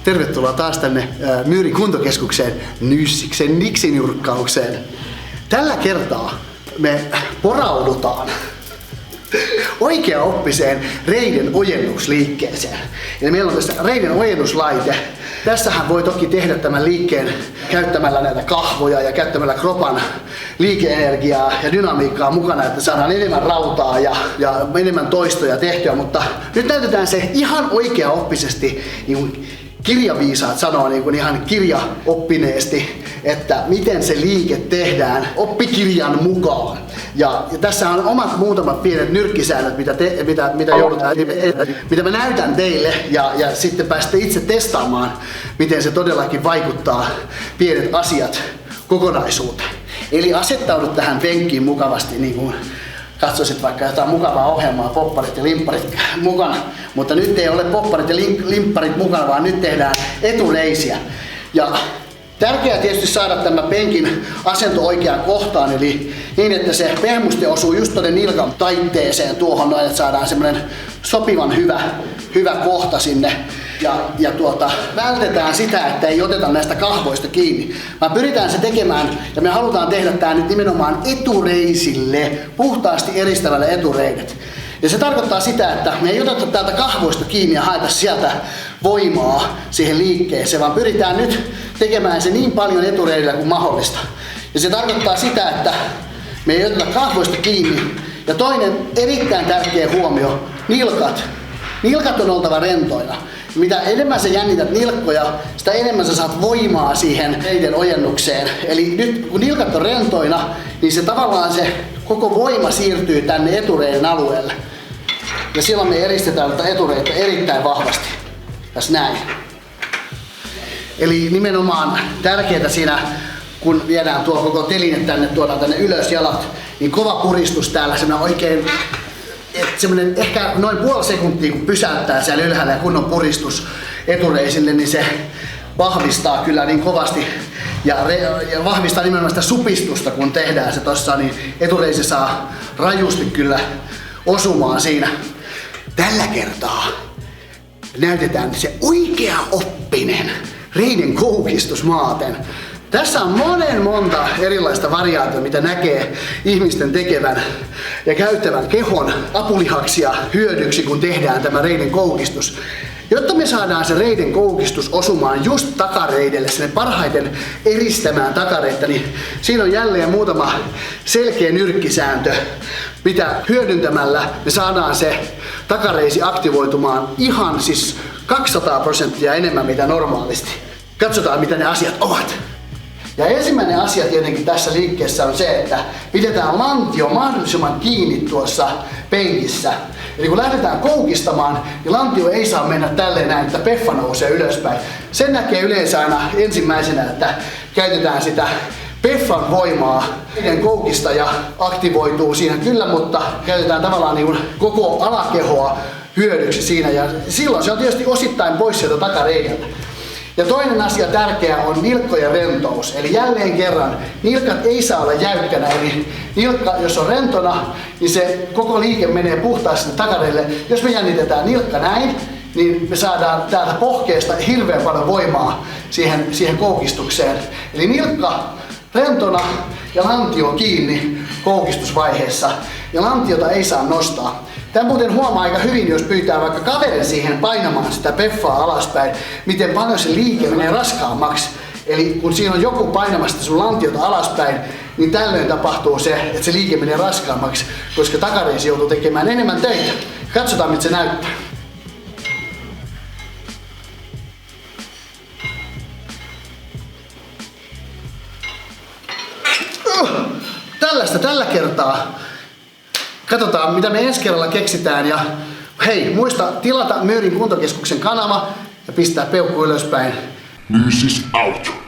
Tervetuloa taas tänne Myyrin kuntokeskukseen Nyssiksen niksinurkkaukseen. Tällä kertaa me poraudutaan oikeaoppiseen reiden ojennusliikkeeseen. Eli meillä on tässä reiden ojennuslaite. Tässähän voi toki tehdä tämän liikkeen käyttämällä näitä kahvoja ja käyttämällä kropan liike-energiaa ja dynamiikkaa mukana, että saadaan enemmän rautaa ja enemmän toistoja tehtyä, mutta nyt näytetään se ihan oikeaoppisesti, niin kuin kirjaviisaat sanoo niin kuin ihan kirjaoppineesti, että miten se liike tehdään oppikirjan mukaan. Ja tässä on omat muutamat pienet nyrkkisäännöt, mitä mä näytän teille ja sitten pääsette itse testaamaan, miten se todellakin vaikuttaa pienet asiat kokonaisuuteen. Eli asettaudut tähän penkkiin mukavasti, niin kuin katsoisit vaikka jotain mukavaa ohjelmaa, popparit ja limpparit mukana. Mutta nyt ei ole popparit ja limpparit mukana, vaan nyt tehdään etureisiä. Ja tärkeää tietysti saada tämä penkin asento oikeaan kohtaan, eli niin, että se pehmuste osuu just tuonne nilkan taitteeseen tuohon noin, että saadaan semmoinen sopivan hyvä kohta sinne. Ja vältetään sitä, että ei oteta näistä kahvoista kiinni, vaan pyritään se tekemään, ja me halutaan tehdä tämä nyt nimenomaan etureisille, puhtaasti eristävälle etureidet. Ja se tarkoittaa sitä, että me ei oteta täältä kahvoista kiinni ja haeta sieltä voimaa siihen liikkeeseen, vaan pyritään nyt tekemään se niin paljon etureidillä kuin mahdollista. Ja se tarkoittaa sitä, että me ei oteta kahvoista kiinni. Ja toinen erittäin tärkeä huomio, nilkat. Nilkat on oltava rentoina. Mitä enemmän sä jännität nilkkoja, sitä enemmän sä saat voimaa siihen reiden ojennukseen. Eli nyt kun nilkat on rentoina, niin se tavallaan se koko voima siirtyy tänne etureiden alueelle. Ja silloin me eristetään tätä etureitä erittäin vahvasti. Tässä näin. Eli nimenomaan tärkeää siinä, kun viedään tuo koko teline tänne, tuodaan tänne ylös jalat, niin kova puristus täällä, semmoinen oikein, semmoinen ehkä noin puoli sekuntia, kun pysäyttää siellä ylhäällä ja kunnon puristus etureisille, niin se vahvistaa kyllä niin kovasti ja vahvistaa nimenomaan sitä supistusta, kun tehdään se tossa, niin etureisi saa rajusti kyllä osumaan siinä. Tällä kertaa näytetään se oikeaoppinen reiden koukistus maaten. Tässä on monta erilaista variaatiota, mitä näkee ihmisten tekevän ja käyttävän kehon apulihaksia hyödyksi, kun tehdään tämä reiden koukistus. Jotta me saadaan se reiden koukistus osumaan just takareidelle, sinne parhaiten eristämään takareita, niin siinä on jälleen muutama selkeä nyrkkisääntö, mitä hyödyntämällä me saadaan se takareisi aktivoitumaan ihan siis 200% enemmän mitä normaalisti. Katsotaan mitä ne asiat ovat. Ja ensimmäinen asia tietenkin tässä liikkeessä on se, että pidetään lantio mahdollisimman kiinni tuossa penkissä. Eli kun lähdetään koukistamaan, niin lantio ei saa mennä tälleen näin, että peffa nousee ylöspäin. Sen näkee yleensä aina ensimmäisenä, että käytetään sitä peffan voimaa. Reiden koukistaja aktivoituu siinä kyllä, mutta käytetään tavallaan niin kuin koko alakehoa hyödyksi siinä. Ja silloin se on tietysti osittain pois sieltä takareideltä. Ja toinen asia tärkeä on nilkkojen rentous. Eli jälleen kerran, nilkat ei saa olla jäykkänä. Eli nilkka, jos on rentona, niin se koko liike menee puhtaasti takareille. Jos me jännitetään nilkka näin, niin me saadaan täältä pohkeesta hirveän paljon voimaa siihen koukistukseen. Eli nilkka rentona ja lantio kiinni koukistusvaiheessa. Ja lantiota ei saa nostaa. Tämä muuten huomaa aika hyvin, jos pyytää vaikka kaverin siihen painamaan sitä peffaa alaspäin, miten paljon se liike menee raskaammaksi. Eli kun siinä on joku painamassa sun lantiota alaspäin, niin tällöin tapahtuu se, että se liike menee raskaammaksi, koska takareisi joutuu tekemään enemmän töitä. Katsotaan, mitä se näyttää. Tällaista tällä kertaa. Katsotaan, mitä me ensi kerralla keksitään ja hei, muista tilata Myyrin kuntokeskuksen kanava ja pistää peukku ylöspäin. Nyssis out!